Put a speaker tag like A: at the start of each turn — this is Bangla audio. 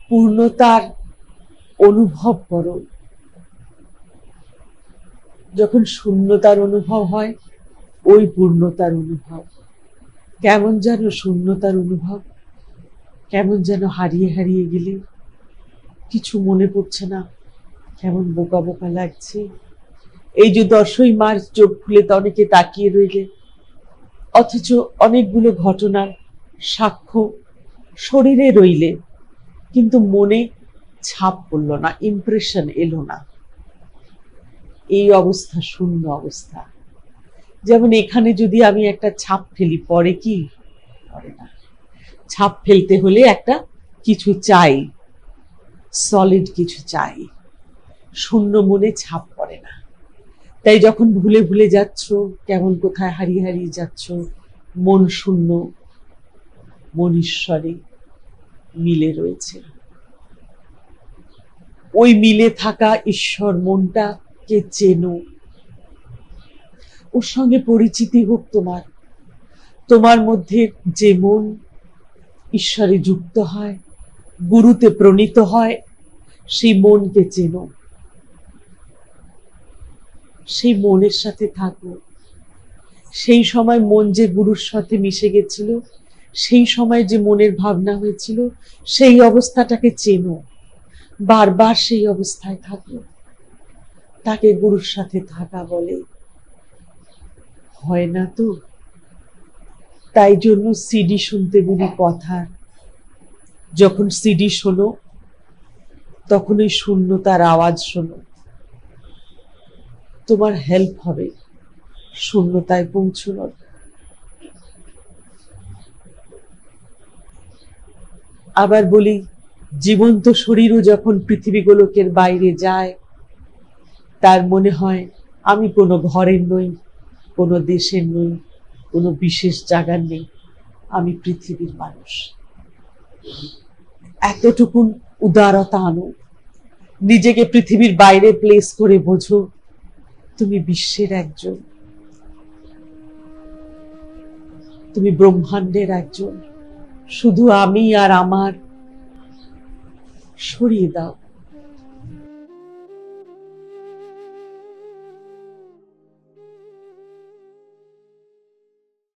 A: পূর্ণতার অনুভব করো। যখন শূন্যতার অনুভব হয়, ওই পূর্ণতার অনুভব। কেমন যেন শূন্যতার অনুভব, কেমন যেন হারিয়ে হারিয়ে গেলে, কিছু মনে পড়ছে না, কেমন বোকা বোকা লাগছে। এই যে 10ই মার্চ চোখ খুলে অনেকে তাকিয়ে রইলে, অথচ অনেকগুলো ঘটনার সাক্ষ্য শরীরে রইলে, কিন্তু মনে ছাপ পড়লো না, ইমপ্রেশন এলো না। এই অবস্থা শূন্য অবস্থা। যেমন এখানে যদি আমি একটা ছাপ ফেলি, পরে কি? পরে না। ছাপ ফেলতে হলে একটা কিছু চাই, সলিড কিছু চাই। শূন্য মনে ছাপ পড়ে না। তাই যখন ভুলে ভুলে যাচ্ছ, কেমন কোথায় হারিয়ে হারিয়ে যাচ্ছ, মন শূন্য, মন ঈশ্বরে মিলে রয়েছে। ওই মিলে থাকা ঈশ্বর মনটাকে চেনো, ওর সঙ্গে পরিচিতি হোক তোমার। তোমার মধ্যে যে মন ঈশ্বরে যুক্ত হয়, গুরুতে প্রণীত হয়, সেই মনকে চেনো, সেই মনের সাথে থাকো। সেই সময় মন যে গুরুর সাথে মিশে গেছিল, সেই সময় যে মনের ভাবনা হয়েছিল, সেই অবস্থাটাকে চেনো, বারবার সেই অবস্থায় থাকো। তাকে গুরুর সাথে থাকা বলে। হয় না তো? তাই জন্য সিডি শুনতে বলি কথার। যখন সিডি শোনো, তখন ওই শূন্যতার আওয়াজ শোনো, তোমার হেল্প হবে শূন্যতায় পৌঁছানোর। আবার বলি, জীবন্ত শরীরও যখন পৃথিবী গোলকের বাইরে যায়, তার মনে হয় আমি কোনো ঘরের নই, কোনো দেশের নই, কোনো বিশেষ জায়গার নেই, আমি পৃথিবীর মানুষ। এতটুকুন উদারতা আনো, নিজেকে পৃথিবীর বাইরে প্লেস করে বোঝো তুমি বিশ্বের একজন, তুমি ব্রহ্মাণ্ডের একজন। শুধু আমি আর আমার সরিয়ে দাও।